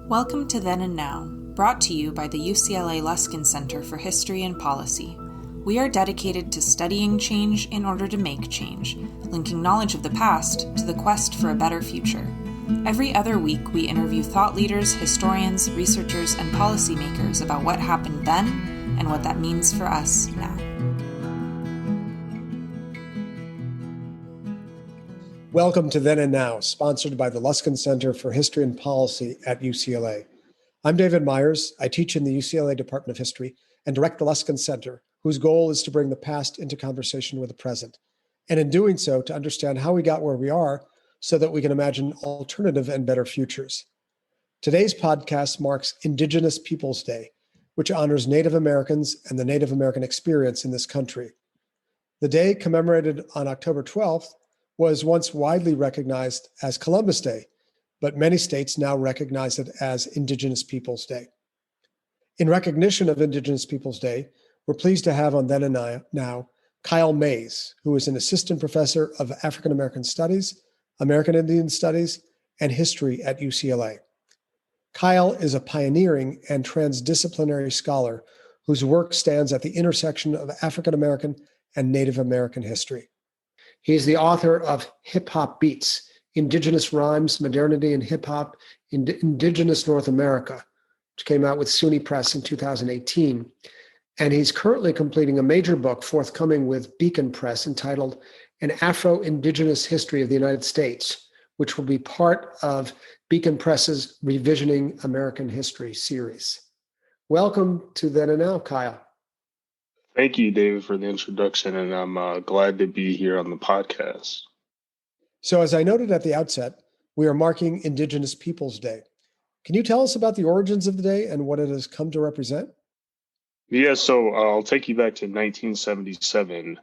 Welcome to Then and Now, brought to you by the UCLA Luskin Center for History and Policy. We are dedicated to studying change in order to make change, linking knowledge of the past to the quest for a better future. Every other week, we interview thought leaders, historians, researchers, and policymakers about what happened then and what that means for us now. Welcome to Then and Now, sponsored by the Luskin Center for History and Policy at UCLA. I'm David Myers. I teach in the UCLA Department of History and direct the Luskin Center, whose goal is to bring the past into conversation with the present, and in doing so, to understand how we got where we are so that we can imagine alternative and better futures. Today's podcast marks Indigenous Peoples Day, which honors Native Americans and the Native American experience in this country. The day, commemorated on October 12th, was once widely recognized as Columbus Day, but many states now recognize it as Indigenous Peoples Day. In recognition of Indigenous Peoples Day, we're pleased to have on Then and Now Kyle Mays, who is an assistant professor of African American Studies, American Indian Studies, and History at UCLA. Kyle is a pioneering and transdisciplinary scholar whose work stands at the intersection of African American and Native American history. He's the author of Hip Hop Beats, Indigenous Rhymes, Modernity and Hip Hop in Indigenous North America, which came out with SUNY Press in 2018. And he's currently completing a major book forthcoming with Beacon Press entitled An Afro-Indigenous History of the United States, which will be part of Beacon Press's Revisioning American History series. Welcome to Then and Now, Kyle. Thank you, David, for the introduction, and I'm glad to be here on the podcast. So as I noted at the outset, we are marking Indigenous Peoples Day. Can you tell us about the origins of the day and what it has come to represent? Yeah, so I'll take you back to 1977.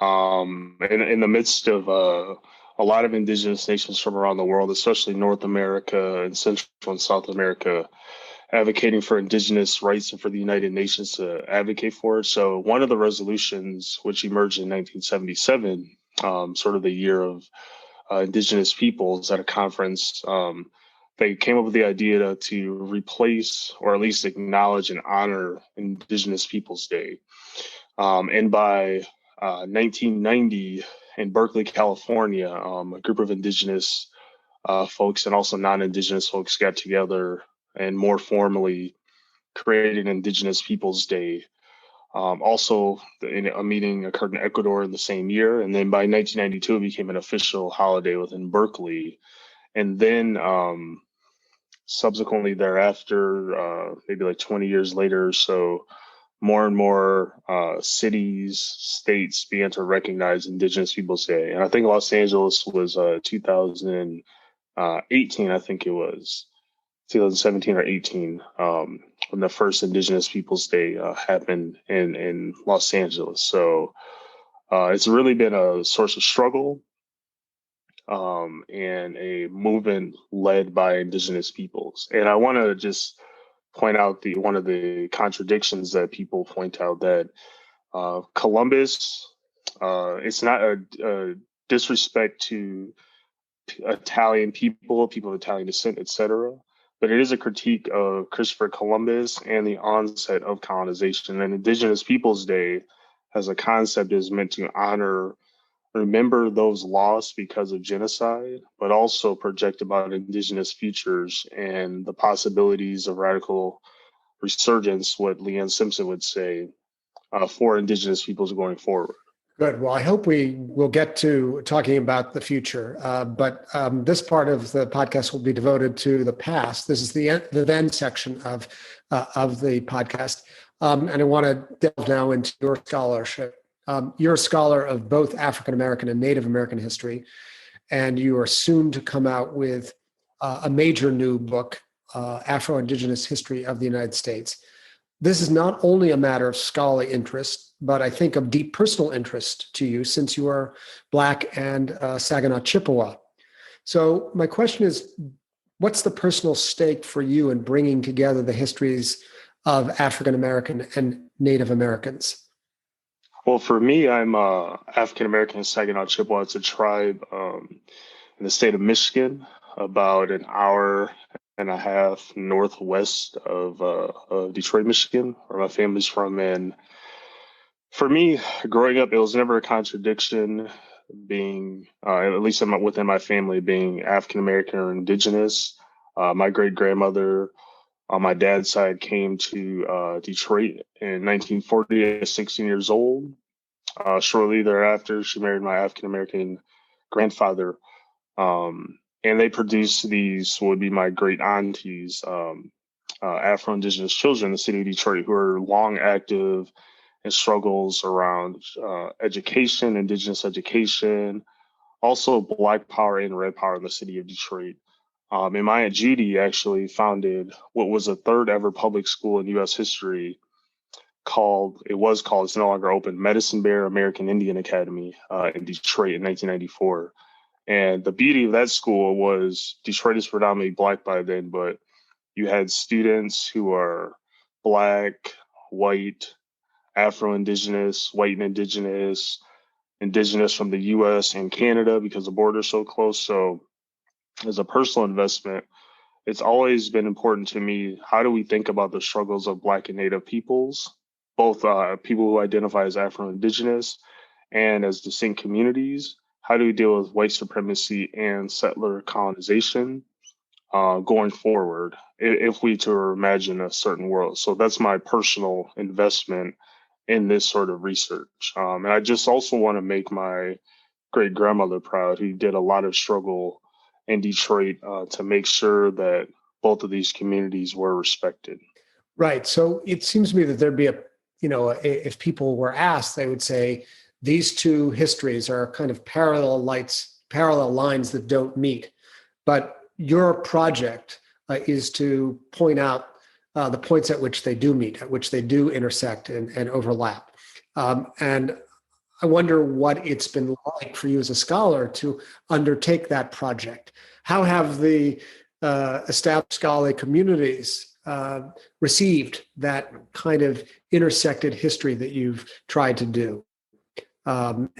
In the midst of a lot of indigenous nations from around the world, especially North America and Central and South America, advocating for indigenous rights and for the United Nations to advocate for it. So one of the resolutions which emerged in 1977, sort of the year of indigenous peoples at a conference, they came up with the idea to replace or at least acknowledge and honor Indigenous Peoples Day. And by 1990 in Berkeley, California, a group of indigenous folks and also non-indigenous folks got together and more formally created Indigenous Peoples Day. Also, a meeting occurred in Ecuador in the same year. And then by 1992, it became an official holiday within Berkeley. And then subsequently thereafter, maybe like 20 years later or so, more and more cities, states began to recognize Indigenous Peoples Day. And I think Los Angeles was 2018, I think it was. 2017 or 18, when the first Indigenous Peoples Day happened in Los Angeles. So it's really been a source of struggle and a movement led by Indigenous peoples. And I want to just point out one of the contradictions that people point out, that Columbus, it's not a disrespect to Italian people of Italian descent, etc., but it is a critique of Christopher Columbus and the onset of colonization. And Indigenous Peoples Day as a concept is meant to remember those lost because of genocide, but also project about indigenous futures and the possibilities of radical resurgence, what Leanne Simpson would say, for indigenous peoples going forward. Good. Well, I hope we will get to talking about the future, but this part of the podcast will be devoted to the past. This is the then section of the podcast, and I want to delve now into your scholarship. You're a scholar of both African American and Native American history, and you are soon to come out with a major new book, Afro-Indigenous History of the United States. This is not only a matter of scholarly interest, but I think of deep personal interest to you since you are Black and Saginaw Chippewa. So my question is, what's the personal stake for you in bringing together the histories of African American and Native Americans? Well, for me, I'm African American Saginaw Chippewa. It's a tribe in the state of Michigan, about an hour and a half northwest of Detroit, Michigan, where my family's from. And for me, growing up, it was never a contradiction being, at least within my family, being African American or Indigenous. My great grandmother on my dad's side came to Detroit in 1940 at 16 years old. Shortly thereafter, she married my African American grandfather. And they produced these, what would be my great aunties, Afro-Indigenous children in the city of Detroit, who are long active in struggles around education, Indigenous education, also Black power and Red power in the city of Detroit. And my Aunt Judy actually founded what was a third ever public school in U.S. history it's no longer open, Medicine Bear American Indian Academy in Detroit in 1994. And the beauty of that school was Detroit is predominantly Black by then, but you had students who are Black, white, Afro-Indigenous, white and Indigenous from the US and Canada because the border is so close. So as a personal investment, it's always been important to me. How do we think about the struggles of Black and Native peoples, both people who identify as Afro-Indigenous and as distinct communities? How do we deal with white supremacy and settler colonization going forward if we to imagine a certain world? So that's my personal investment in this sort of research. And I just also want to make my great grandmother proud, who did a lot of struggle in Detroit to make sure that both of these communities were respected. Right. So it seems to me that there'd be if people were asked, they would say these two histories are kind of parallel lines that don't meet. But your project is to point out the points at which they do meet, at which they do intersect and overlap. And I wonder what it's been like for you as a scholar to undertake that project. How have the established scholarly communities received that kind of intersected history that you've tried to do? I'm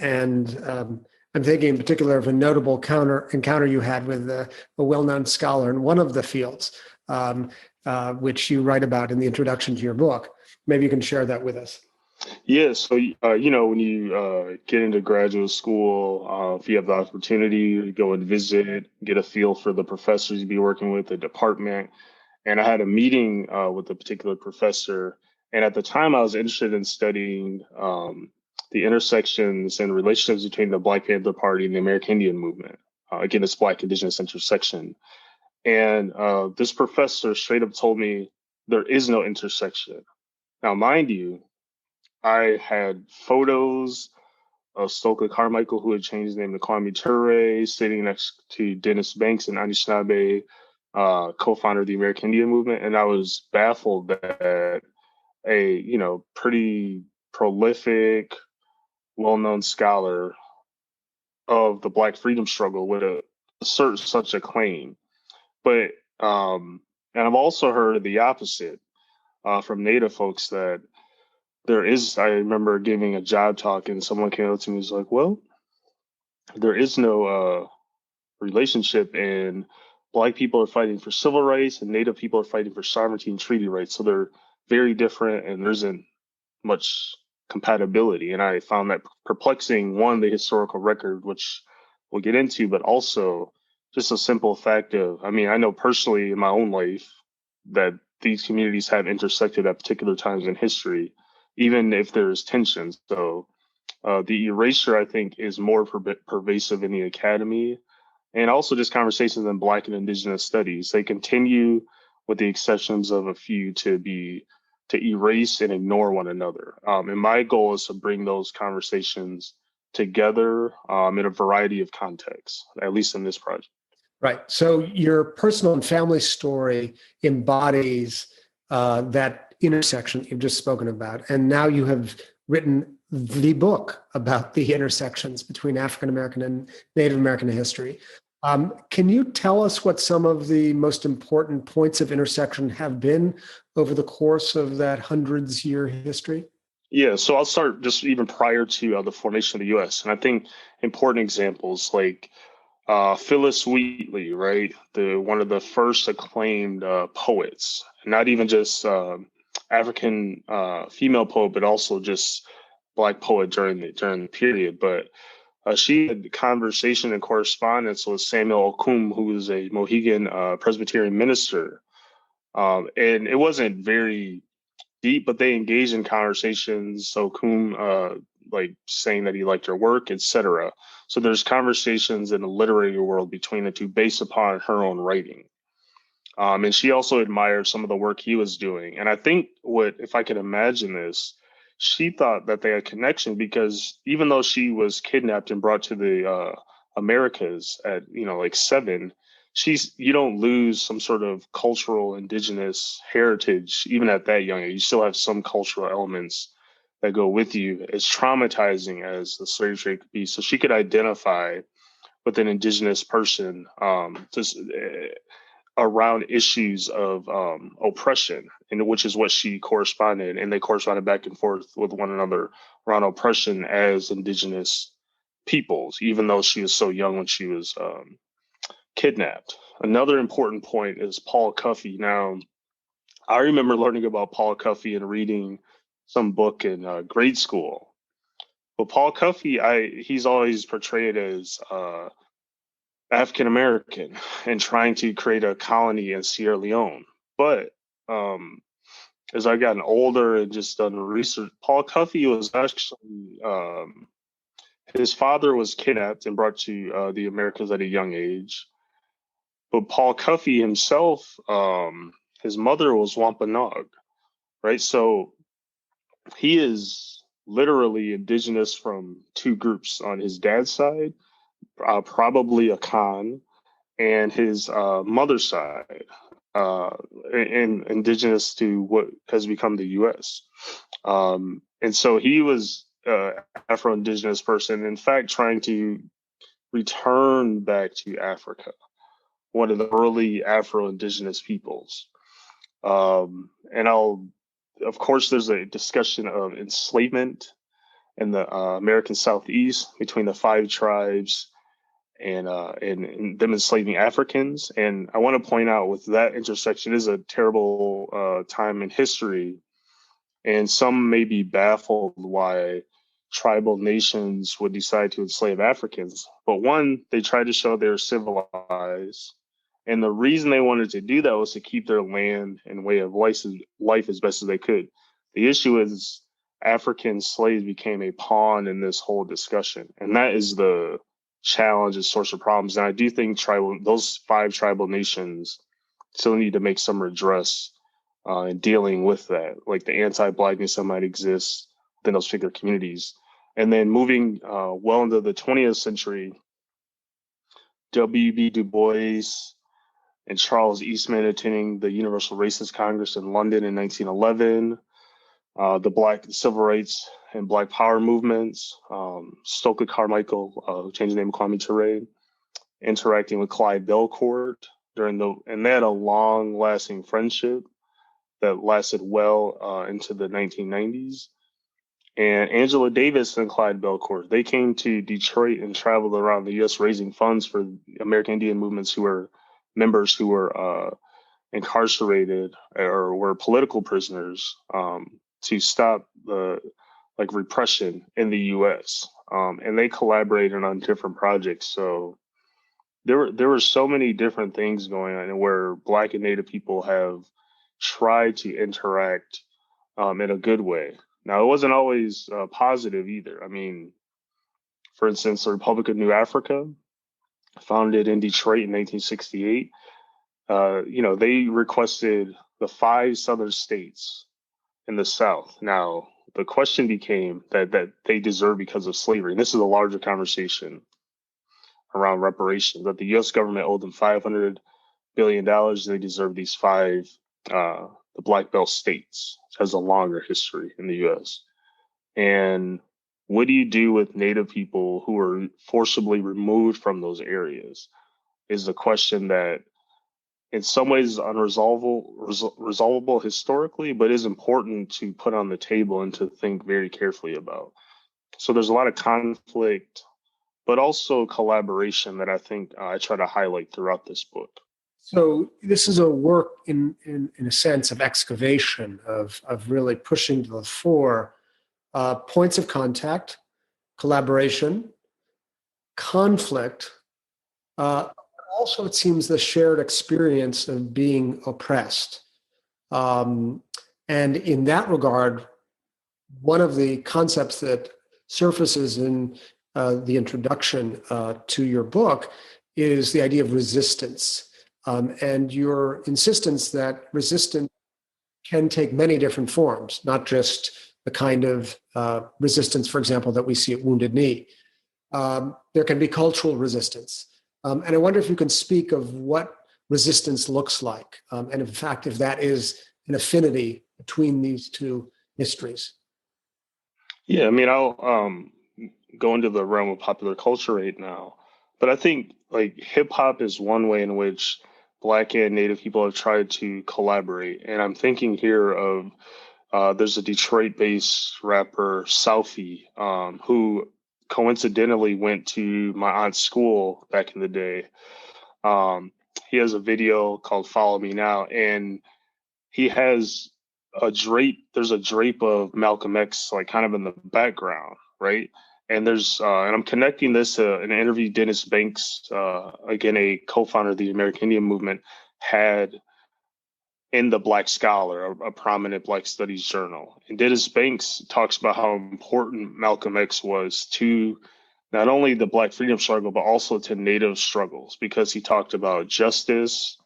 thinking in particular of a notable encounter you had with a well-known scholar in one of the fields, which you write about in the introduction to your book. Maybe you can share that with us. Yeah, so when you get into graduate school, if you have the opportunity to go and visit, get a feel for the professors you'd be working with, the department. And I had a meeting with a particular professor. And at the time, I was interested in studying the intersections and relationships between the Black Panther Party and the American Indian movement. Again, it's Black Indigenous intersection. And this professor straight up told me there is no intersection. Now, mind you, I had photos of Stokely Carmichael, who had changed his name to Kwame Ture, sitting next to Dennis Banks and Anishinaabe, co-founder of the American Indian movement. And I was baffled that a, pretty prolific, well-known scholar of the Black freedom struggle would assert such a claim. But, and I've also heard the opposite from Native folks that I remember giving a job talk and someone came up to me and was like, well, there is no relationship, and Black people are fighting for civil rights and Native people are fighting for sovereignty and treaty rights. So they're very different and there isn't much compatibility. And I found that perplexing, one, the historical record, which we'll get into, but also just a simple fact of, I know personally in my own life that these communities have intersected at particular times in history, even if there's tension. So the erasure, I think, is more pervasive in the academy, and also just conversations in Black and Indigenous studies. They continue, with the exceptions of a few, to erase and ignore one another. And my goal is to bring those conversations together in a variety of contexts, at least in this project. Right. So your personal and family story embodies that intersection you've just spoken about. And now you have written the book about the intersections between African American and Native American history. Can you tell us what some of the most important points of intersection have been over the course of that hundreds-year history? Yeah, so I'll start just even prior to the formation of the U.S. And I think important examples like Phyllis Wheatley, right? One of the first acclaimed poets, not even just African female poet, but also just Black poet during the period. But she had conversation and correspondence with Samuel Okum, who was a Mohegan Presbyterian minister. And it wasn't very deep, but they engaged in conversations. So Okum, like saying that he liked her work, etc. So there's conversations in the literary world between the two based upon her own writing. And she also admired some of the work he was doing. And I think if I could imagine this, she thought that they had connection because even though she was kidnapped and brought to the Americas at, like 7, you don't lose some sort of cultural indigenous heritage, even at that young age. You still have some cultural elements that go with you, as traumatizing as the slave trade could be. So she could identify with an indigenous person, just around issues of oppression, and which is what she corresponded, and they corresponded back and forth with one another around oppression as indigenous peoples, even though she was so young when she was kidnapped. Another important point is Paul Cuffey. Now, I remember learning about Paul Cuffey and reading some book in grade school. But Paul Cuffey, he's always portrayed as African American and trying to create a colony in Sierra Leone. But as I've gotten older and just done research, Paul Cuffey was actually his father was kidnapped and brought to the Americas at a young age. But Paul Cuffey himself, his mother was Wampanoag, right? So he is literally indigenous from 2 groups on his dad's side, probably a Khan, and his mother's side, and indigenous to what has become the U.S. And so he was Afro-Indigenous person, in fact, trying to return back to Africa, one of the early Afro-Indigenous peoples. And of course, there's a discussion of enslavement in the American Southeast between the 5 tribes and them enslaving Africans. And I want to point out with that intersection is a terrible time in history. And some may be baffled why tribal nations would decide to enslave Africans. But one, they tried to show they're civilized. And the reason they wanted to do that was to keep their land and way of life as best as they could. The issue is African slaves became a pawn in this whole discussion. And that is the challenge and source of problems. And I do think those 5 tribal nations still need to make some redress in dealing with that, like the anti-Blackness that might exist within those particular communities. And then moving well into the 20th century, W.B. Du Bois and Charles Eastman attending the Universal Racist Congress in London in 1911, the Black civil rights and Black Power movements, Stokely Carmichael, who changed the name of Kwame Ture, interacting with Clyde Belcourt and they had a long-lasting friendship that lasted well into the 1990s. And Angela Davis and Clyde Belcourt, they came to Detroit and traveled around the U.S. raising funds for American Indian movements who were members who were incarcerated or were political prisoners, to stop the repression in the U.S. And they collaborated on different projects. So there were so many different things going on where Black and Native people have tried to interact in a good way. Now, it wasn't always positive either. I mean, for instance, the Republic of New Africa, founded in Detroit in 1968, they requested the 5 southern states in the South. Now, the question became that they deserve because of slavery. And this is a larger conversation around reparations, that the U.S. government owed them $500 billion. They deserve these 5 the Black Belt states, which has a longer history in the U.S. And what do you do with Native people who are forcibly removed from those areas is the question that in some ways is resolvable historically, but is important to put on the table and to think very carefully about. So there's a lot of conflict but also collaboration that I think I try to highlight throughout this book. So this is a work in a sense of excavation, of really pushing to the fore points of contact, collaboration, conflict, also it seems the shared experience of being oppressed. And in that regard, one of the concepts that surfaces in the introduction to your book is the idea of resistance, and your insistence that resistance can take many different forms, not just the kind of resistance, for example, that we see at Wounded Knee. There can be cultural resistance. And I wonder if you can speak of what resistance looks like, and in fact, if that is an affinity between these two histories. Yeah, I mean, I'll go into the realm of popular culture right now, but I think like hip hop is one way in which Black and Native people have tried to collaborate. And I'm thinking here of there's a Detroit-based rapper, Southie, who coincidentally went to my aunt's school back in the day. He has a video called "Follow Me Now," and he has there's a drape of Malcolm X like kind of in the background, right? And and I'm connecting this to an interview Dennis Banks, again a co-founder of the American Indian movement, had in the Black Scholar, a prominent Black Studies journal. And Dennis Banks talks about how important Malcolm X was to not only the Black freedom struggle, but also to Native struggles, because he talked about justice,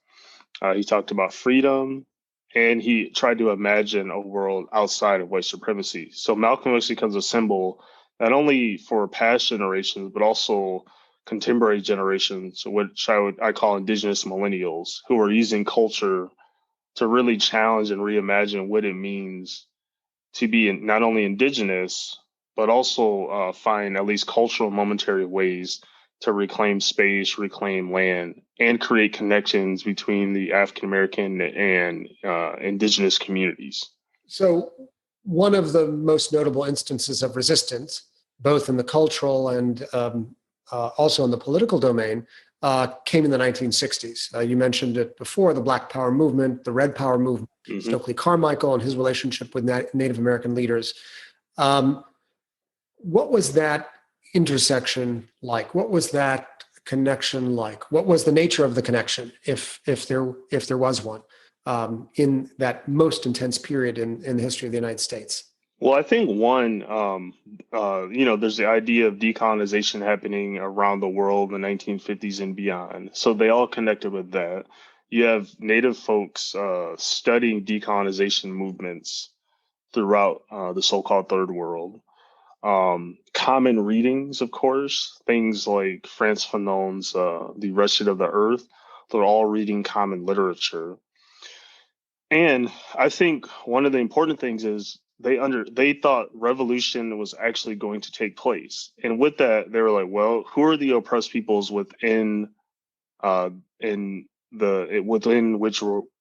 he talked about freedom, and he tried to imagine a world outside of white supremacy. So Malcolm X becomes a symbol not only for past generations, but also contemporary generations, which I call Indigenous millennials, who are using culture to really challenge and reimagine what it means to be not only Indigenous, but also find at least cultural momentary ways to reclaim space, reclaim land, and create connections between the African American and Indigenous communities. So, one of the most notable instances of resistance, both in the cultural and also in the political domain, came in the 1960s. You mentioned it before, the Black Power movement, the Red Power movement, Stokely Carmichael and his relationship with Native American leaders. What was that intersection like? What was that connection like? What was the nature of the connection, if there was one, in that most intense period in the history of the United States? Well, I think one, there's the idea of decolonization happening around the world in the 1950s and beyond. So they all connected with that. You have Native folks studying decolonization movements throughout the so-called Third World. Common readings, of course, things like Frantz Fanon's The Wretched of the Earth. They're all reading common literature. And I think one of the important things is they thought revolution was actually going to take place. And with that, they were like, well, who are the oppressed peoples within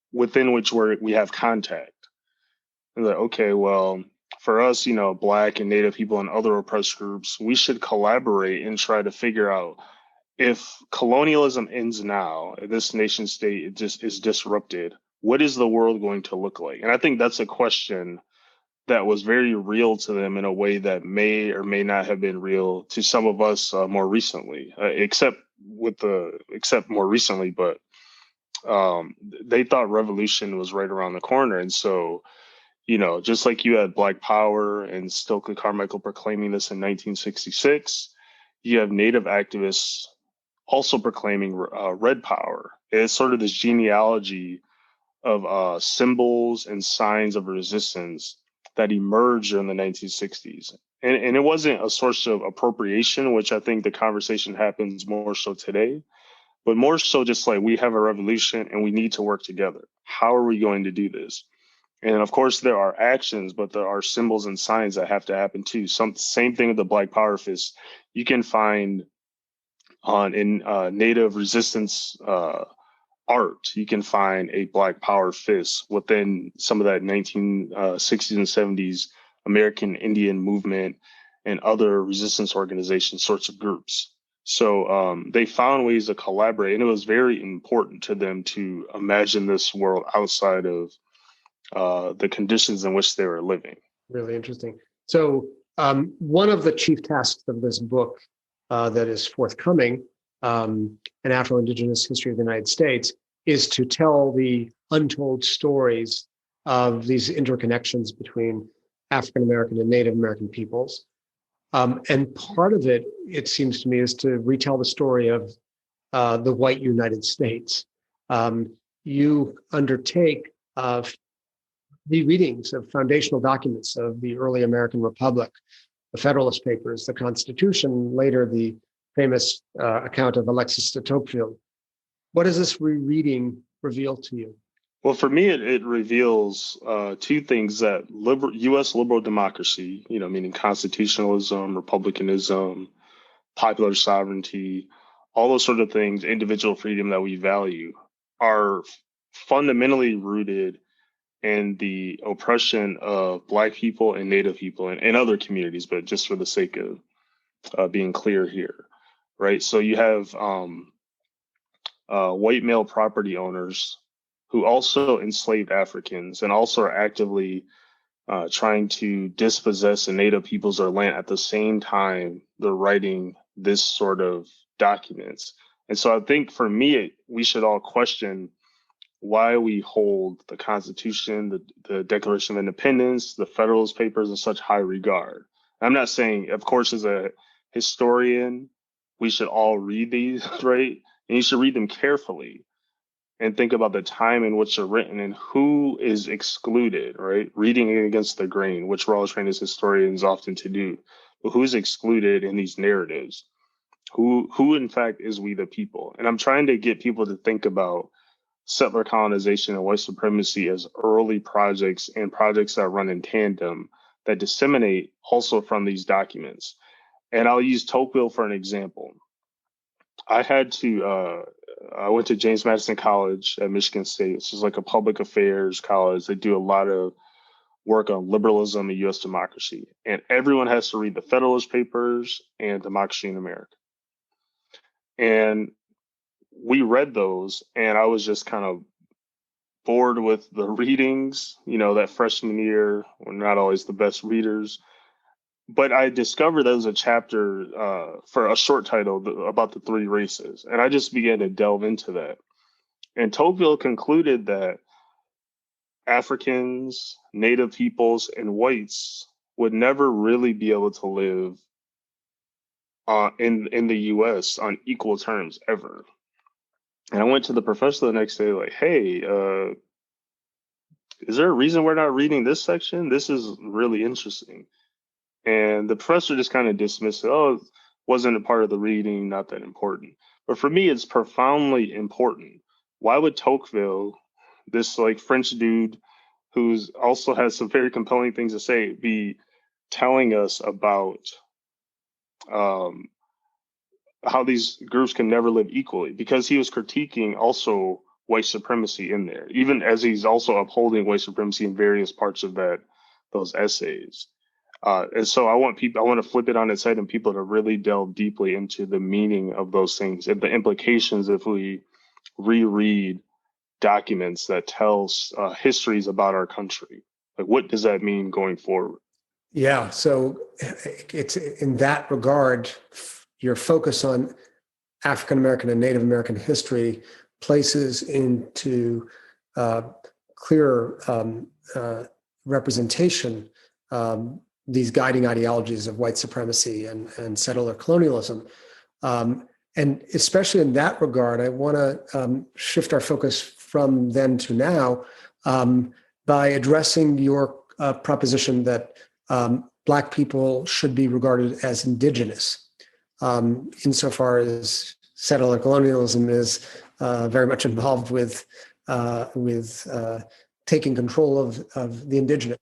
which we have contact? And like, okay, well, for us, Black and Native people and other oppressed groups, we should collaborate and try to figure out if colonialism ends now, if this nation state just is disrupted, what is the world going to look like? And I think that's a question that was very real to them in a way that may or may not have been real to some of us more recently, except more recently. But they thought revolution was right around the corner. And so, just like you had Black Power and Stokely Carmichael proclaiming this in 1966, you have Native activists also proclaiming Red Power. It's sort of this genealogy of symbols and signs of resistance that emerged during the 1960s. And it wasn't a source of appropriation, which I think the conversation happens more so today, but more so just like we have a revolution and we need to work together. How are we going to do this? And of course, there are actions, but there are symbols and signs that have to happen too. Same thing with the Black Power Fist. You can find in Native resistance art, you can find a Black Power fist within some of that 1960s and 70s American Indian movement and other resistance organization sorts of groups. So they found ways to collaborate, and it was very important to them to imagine this world outside of the conditions in which they were living. Really interesting. So one of the chief tasks of this book that is forthcoming, An Afro-Indigenous History of the United States, is to tell the untold stories of these interconnections between African American and Native American peoples. And part of it, it seems to me, is to retell the story of the white United States. You undertake the readings of foundational documents of the early American Republic, the Federalist Papers, the Constitution, later the famous account of Alexis de Tocqueville. What does this rereading reveal to you? Well, for me, it reveals two things: that U.S. liberal democracy, meaning constitutionalism, republicanism, popular sovereignty, all those sort of things, individual freedom that we value, are fundamentally rooted in the oppression of Black people and Native people and other communities, but just for the sake of being clear here, right? So you have white male property owners who also enslaved Africans and also are actively trying to dispossess the Native peoples or land at the same time they're writing this sort of documents. And so I think for me, we should all question why we hold the Constitution, the Declaration of Independence, the Federalist Papers in such high regard. I'm not saying, of course, as a historian, we should all read these, right? And you should read them carefully and think about the time in which they're written and who is excluded, right? Reading it against the grain, which we're all trained as historians often to do. But who's excluded in these narratives? Who in fact is we the people? And I'm trying to get people to think about settler colonization and white supremacy as early projects and projects that run in tandem that disseminate also from these documents. And I'll use Tocqueville for an example. I went to James Madison College at Michigan State. This is like a public affairs college. They do a lot of work on liberalism and U.S. democracy. And everyone has to read the Federalist Papers and Democracy in America. And we read those, and I was just kind of bored with the readings. That freshman year, we're not always the best readers. But I discovered there was a chapter for a short title about the three races. And I just began to delve into that. And Tocqueville concluded that Africans, Native peoples, and whites would never really be able to live in the U.S. on equal terms ever. And I went to the professor the next day like, hey, is there a reason we're not reading this section? This is really interesting. And the professor just kind of dismissed it. Oh, it wasn't a part of the reading, not that important. But for me, it's profoundly important. Why would Tocqueville, this like French dude who's also has some very compelling things to say, be telling us about how these groups can never live equally? Because he was critiquing also white supremacy in there, even as he's also upholding white supremacy in various parts of those essays. And so I want to flip it on its head and people to really delve deeply into the meaning of those things and the implications if we reread documents that tells histories about our country. Like, what does that mean going forward? Yeah, so it's in that regard, your focus on African American and Native American history places into clearer representation these guiding ideologies of white supremacy and settler colonialism. And especially in that regard, I want to shift our focus from then to now by addressing your proposition that Black people should be regarded as indigenous, insofar as settler colonialism is very much involved with taking control of the indigenous.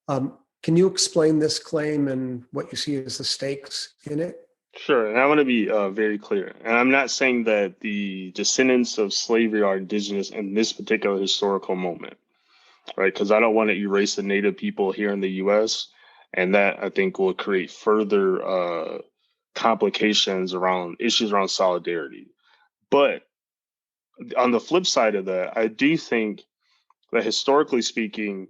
Can you explain this claim and what you see as the stakes in it? Sure. And I want to be very clear. And I'm not saying that the descendants of slavery are indigenous in this particular historical moment, right? Because I don't want to erase the Native people here in the U.S. And that, I think, will create further complications around issues around solidarity. But on the flip side of that, I do think that historically speaking,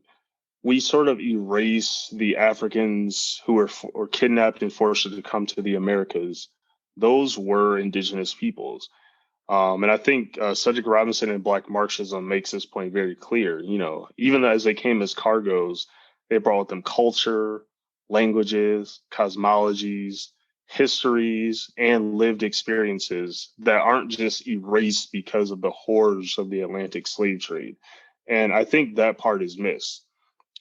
we sort of erase the Africans who were kidnapped and forced to come to the Americas. Those were indigenous peoples. And I think Cedric Robinson and Black Marxism makes this point very clear. You know, even as they came as cargoes, they brought with them culture, languages, cosmologies, histories, and lived experiences that aren't just erased because of the horrors of the Atlantic slave trade. And I think that part is missed.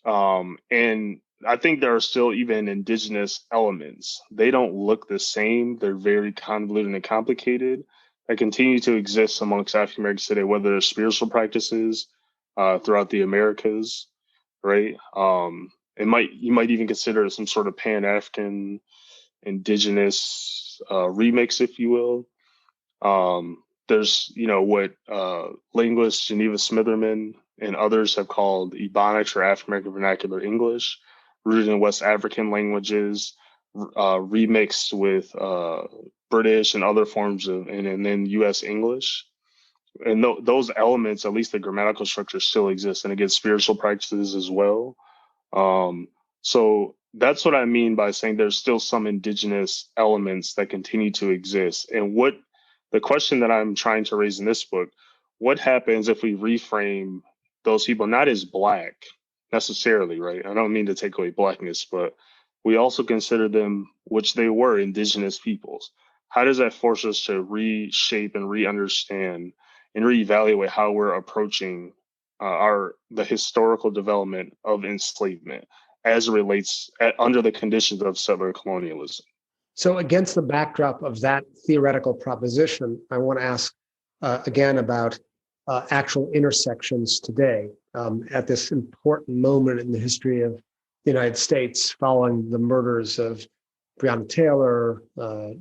And I think there are still even indigenous elements. They don't look the same. They're very convoluted and complicated that continue to exist amongst African Americans today, whether they're spiritual practices throughout the Americas, right? You might even consider it some sort of Pan-African indigenous remix, if you will. There's, what linguist Geneva Smitherman and others have called Ebonics or African American Vernacular English, rooted in West African languages, remixed with British and other forms of, and then U.S. English. And those elements, at least the grammatical structure, still exist. And again, spiritual practices as well. So that's what I mean by saying there's still some indigenous elements that continue to exist. And the question that I'm trying to raise in this book, what happens if we reframe those people not as Black necessarily, right? I don't mean to take away Blackness, but we also consider them, which they were, indigenous peoples. How does that force us to reshape and re-understand and reevaluate how we're approaching the historical development of enslavement as it relates under the conditions of settler colonialism? So against the backdrop of that theoretical proposition, I want to ask again about actual intersections today at this important moment in the history of the United States following the murders of Breonna Taylor,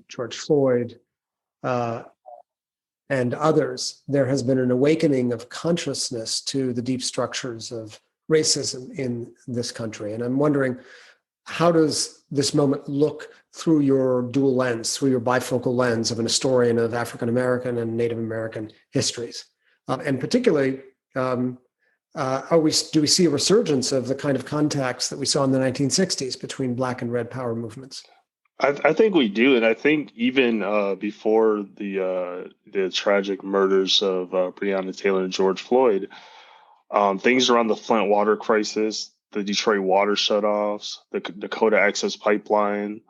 George Floyd, and others. There has been an awakening of consciousness to the deep structures of racism in this country. And I'm wondering, how does this moment look through your dual lens, through your bifocal lens of an historian of African American and Native American histories? And particularly, do we see a resurgence of the kind of contacts that we saw in the 1960s between Black and Red Power movements? I think we do, and I think even before the tragic murders of Breonna Taylor and George Floyd, things around the Flint water crisis, the Detroit water shutoffs, the Dakota Access Pipeline,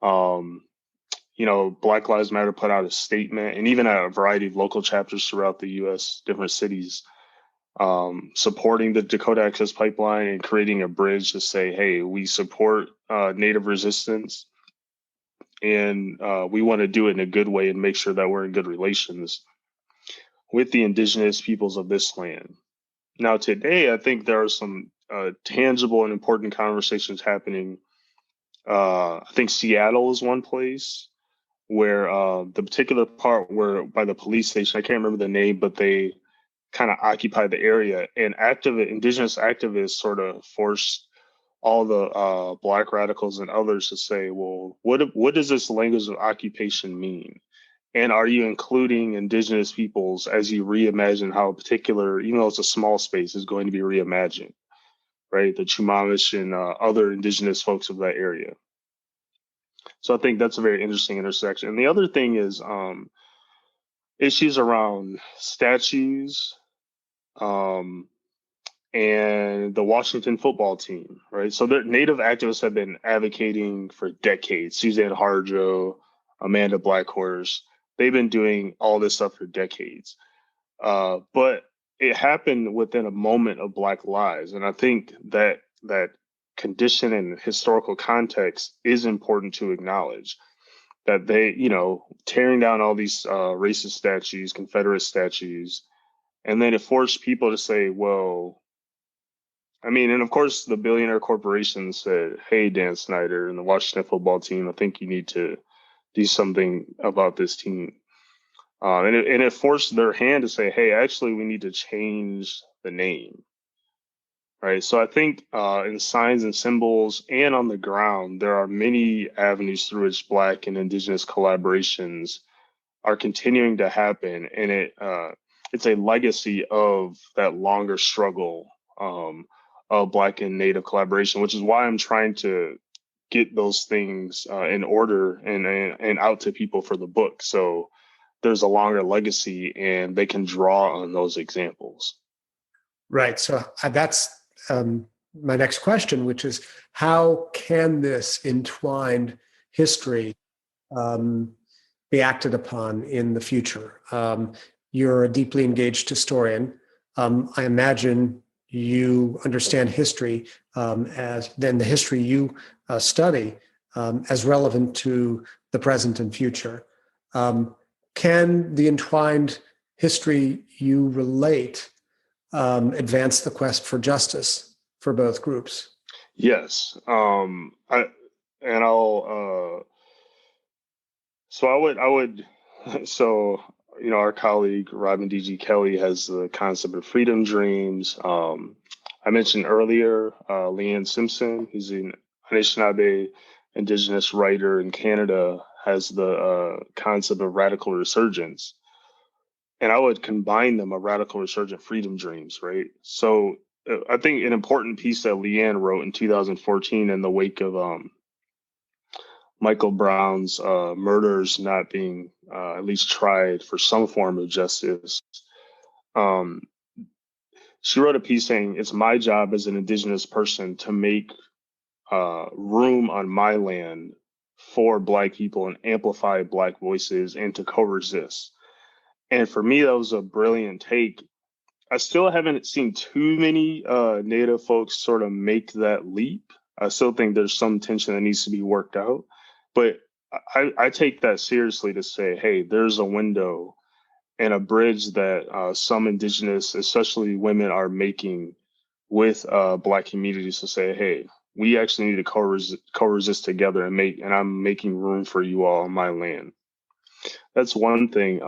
Black Lives Matter put out a statement, and even a variety of local chapters throughout the U.S., different cities, supporting the Dakota Access Pipeline and creating a bridge to say, hey, we support Native resistance, and we want to do it in a good way and make sure that we're in good relations with the indigenous peoples of this land. Now, today, I think there are some tangible and important conversations happening. I think Seattle is one place where the particular part where by the police station, I can't remember the name, but they kind of occupy the area, and indigenous activists sort of forced all the Black radicals and others to say, well, what does this language of occupation mean? And are you including indigenous peoples as you reimagine how a particular, even though it's a small space, is going to be reimagined, right? The Chumash and other indigenous folks of that area. So I think that's a very interesting intersection. And the other thing is issues around statues and the Washington football team, right? So the Native activists have been advocating for decades. Suzanne Harjo, Amanda Blackhorse, they've been doing all this stuff for decades. But it happened within a moment of Black lives. And I think that condition and historical context is important to acknowledge, that they, tearing down all these racist statues, Confederate statues, and then it forced people to say, well, and of course the billionaire corporations said, hey, Dan Snyder and the Washington football team, I think you need to do something about this team. And it forced their hand to say, hey, actually, we need to change the name. right? So I think in signs and symbols and on the ground, there are many avenues through which Black and Indigenous collaborations are continuing to happen, and it's a legacy of that longer struggle of Black and Native collaboration, which is why I'm trying to get those things in order and out to people for the book. So there's a longer legacy and they can draw on those examples. Right. So that's my next question, which is how can this entwined history be acted upon in the future? You're a deeply engaged historian. I imagine you understand history as then the history you study as relevant to the present and future. Can the entwined history you relate advance the quest for justice for both groups? Yes. So, our colleague, Robin D.G. Kelly, has the concept of freedom dreams. I mentioned earlier, Leanne Simpson, who's an Anishinaabe Indigenous writer in Canada, has the concept of radical resurgence. And I would combine them, a radical resurgent freedom dreams, right? So I think an important piece that Leanne wrote in 2014 in the wake of Michael Brown's murders not being at least tried for some form of justice. She wrote a piece saying, "It's my job as an Indigenous person to make room on my land for Black people and amplify Black voices and to co-resist." And for me, that was a brilliant take. I still haven't seen too many Native folks sort of make that leap. I still think there's some tension that needs to be worked out. But I take that seriously to say, hey, there's a window and a bridge that some Indigenous, especially women, are making with Black communities to say, hey, we actually need to co-resist together and I'm making room for you all on my land. That's one thing.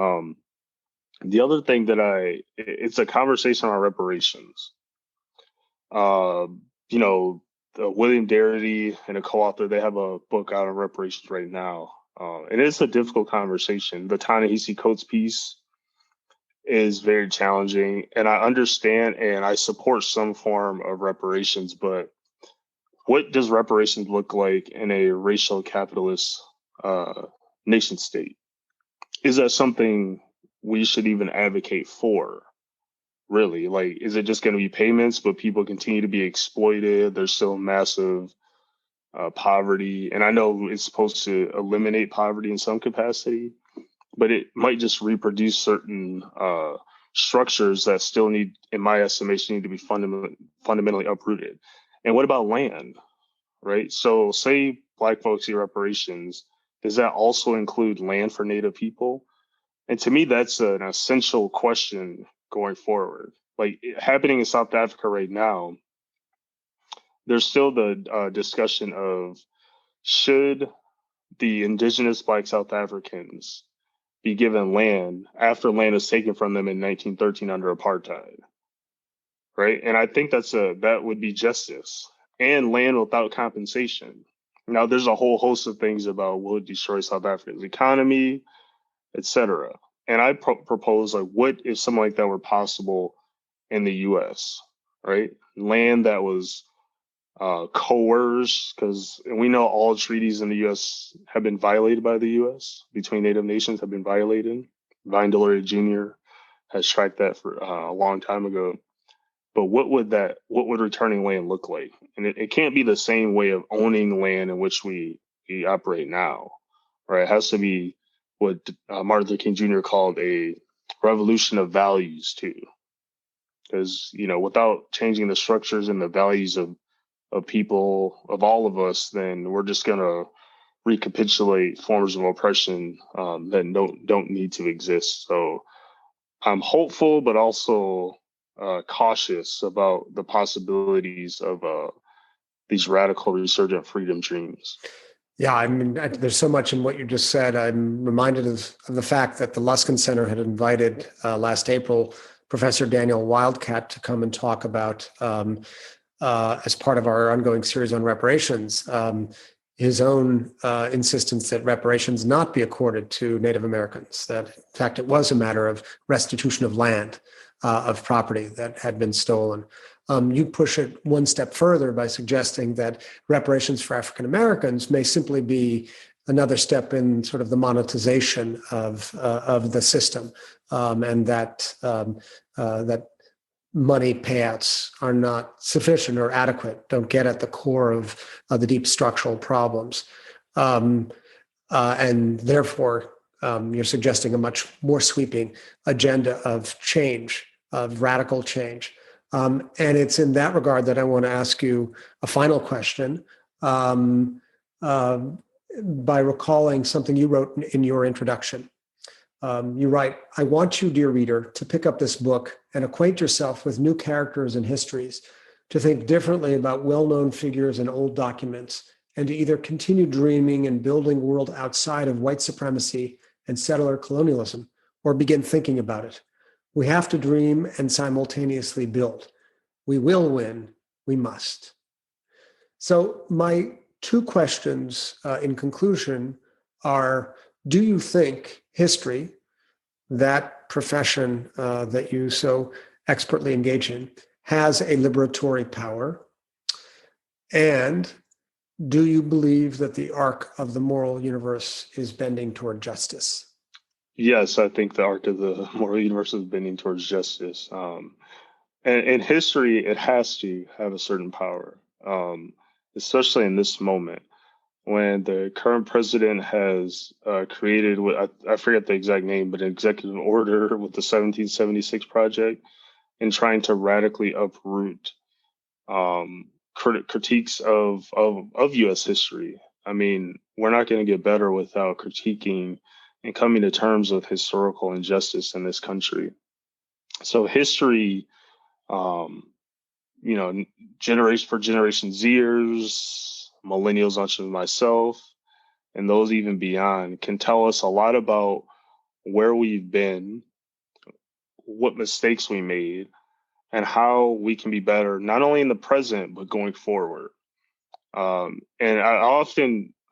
The other thing that it's a conversation on reparations. William Darity and a co-author, they have a book out on reparations right now. And it's a difficult conversation. The Ta-Nehisi Coates piece is very challenging. And I understand and I support some form of reparations, but what does reparations look like in a racial capitalist nation state? Is that something we should even advocate for? Really? Like, is it just going to be payments, but people continue to be exploited? There's still massive poverty. And I know it's supposed to eliminate poverty in some capacity, but it might just reproduce certain structures that still need, in my estimation, need to be fundamentally uprooted. And what about land, right? So say Black folks get reparations, does that also include land for Native people? And to me, that's an essential question going forward. Like happening in South Africa right now, there's still the discussion of should the Indigenous Black South Africans be given land after land is taken from them in 1913 under apartheid, right? And I think that would be justice, and land without compensation. Now, there's a whole host of things about will it destroy South Africa's economy, etc. And I propose, like, what if something like that were possible in the U.S., right? Land that was coerced, because we know all treaties in the U.S. have been violated by the U.S. between Native nations have been violated. Vine Deloria Jr. has tracked that for a long time ago. But what would returning land look like? And it can't be the same way of owning land in which we operate now, right? It has to be what Martin Luther King Jr. called a revolution of values too. Because, without changing the structures and the values of people, of all of us, then we're just going to recapitulate forms of oppression that don't need to exist. So I'm hopeful, but also cautious about the possibilities of these radical resurgent freedom dreams. Yeah, I mean, there's so much in what you just said. I'm reminded of the fact that the Luskin Center had invited last April Professor Daniel Wildcat to come and talk about as part of our ongoing series on reparations, his own insistence that reparations not be accorded to Native Americans, that in fact it was a matter of restitution of land, of property that had been stolen. You push it one step further by suggesting that reparations for African Americans may simply be another step in sort of the monetization of the system, and that money payouts are not sufficient or adequate, don't get at the core of the deep structural problems. And therefore, you're suggesting a much more sweeping agenda of change, of radical change. And it's in that regard that I want to ask you a final question, by recalling something you wrote in your introduction. You write, "I want you, dear reader, to pick up this book and acquaint yourself with new characters and histories, to think differently about well-known figures and old documents, and to either continue dreaming and building a world outside of white supremacy and settler colonialism, or begin thinking about it. We have to dream and simultaneously build. We will win. We must." So my two questions in conclusion are, do you think history, that profession that you so expertly engage in, has a liberatory power? And do you believe that the arc of the moral universe is bending toward justice? Yes, I think the arc of the moral universe is bending towards justice. And in history, it has to have a certain power, especially in this moment when the current president has created what I forget the exact name, but an executive order with the 1776 project and trying to radically uproot critiques of U.S. history. I mean, we're not going to get better without critiquing and coming to terms with historical injustice in this country. So history, generation for Generation Zers, millennials such as myself, and those even beyond, can tell us a lot about where we've been, what mistakes we made, and how we can be better, not only in the present, but going forward. And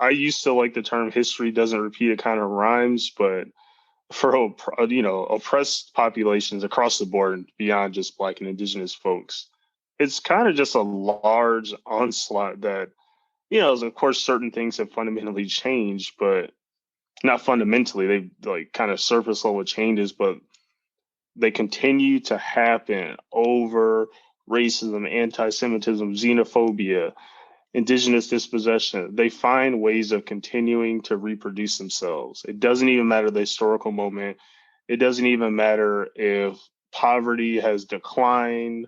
I used to like the term history doesn't repeat, it kind of rhymes, but for oppressed populations across the board beyond just Black and Indigenous folks, it's kind of just a large onslaught that, of course, certain things have fundamentally changed, but not fundamentally. They've like kind of surface level changes, but they continue to happen over racism, anti-Semitism, xenophobia, indigenous dispossession. They find ways of continuing to reproduce themselves. It doesn't even matter the historical moment. It doesn't even matter if poverty has declined,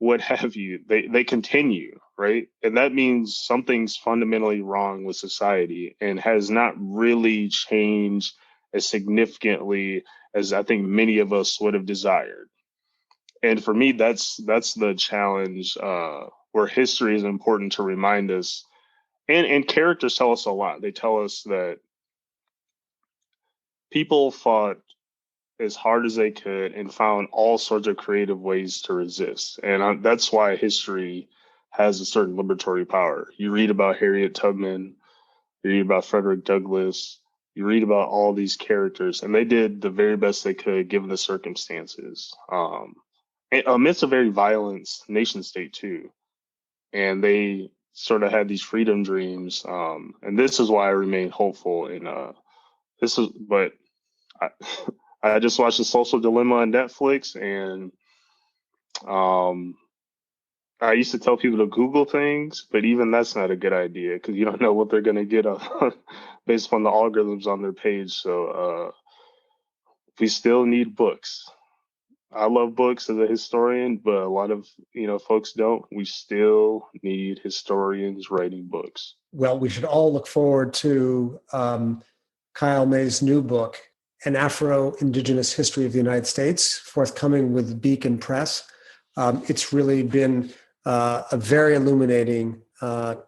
what have you. They continue, right? And that means something's fundamentally wrong with society and has not really changed as significantly as I think many of us would have desired. And for me, that's the challenge, where history is important to remind us. And characters tell us a lot. They tell us that people fought as hard as they could and found all sorts of creative ways to resist. And that's why history has a certain liberatory power. You read about Harriet Tubman, you read about Frederick Douglass, you read about all these characters, and they did the very best they could given the circumstances. Amidst a very violent nation state too. And they sort of had these freedom dreams. And this is why I remain hopeful. And but I just watched The Social Dilemma on Netflix, and I used to tell people to Google things, but even that's not a good idea because you don't know what they're going to get based upon the algorithms on their page. So we still need books. I love books as a historian, but a lot of folks don't. We still need historians writing books. Well, we should all look forward to Kyle May's new book, An Afro-Indigenous History of the United States, forthcoming with Beacon Press. It's really been a very illuminating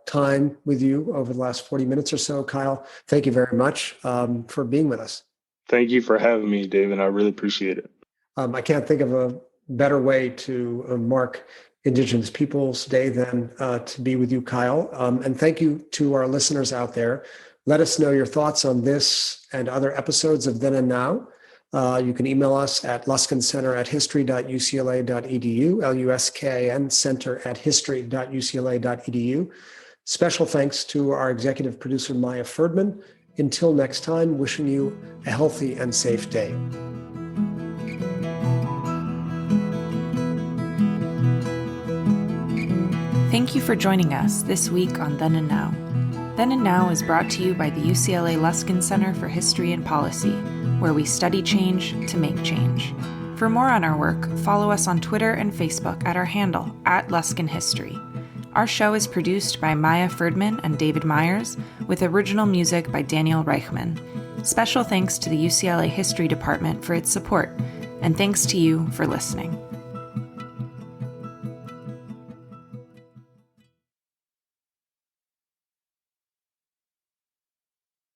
time with you over the last 40 minutes or so, Kyle. Thank you very much for being with us. Thank you for having me, David. I really appreciate it. I can't think of a better way to mark Indigenous Peoples Day then to be with you, Kyle. And thank you to our listeners out there. Let us know your thoughts on this and other episodes of Then and Now. You can email us at luskincenter@history.ucla.edu, LUSKIN center@history.ucla.edu. Special thanks to our executive producer, Maya Ferdman. Until next time, wishing you a healthy and safe day. Thank you for joining us this week on Then and Now. Then and Now is brought to you by the UCLA Luskin Center for History and Policy, where we study change to make change. For more on our work, follow us on Twitter and Facebook at our handle, @LuskinHistory. Our show is produced by Maya Ferdman and David Myers, with original music by Daniel Reichman. Special thanks to the UCLA History Department for its support, and thanks to you for listening.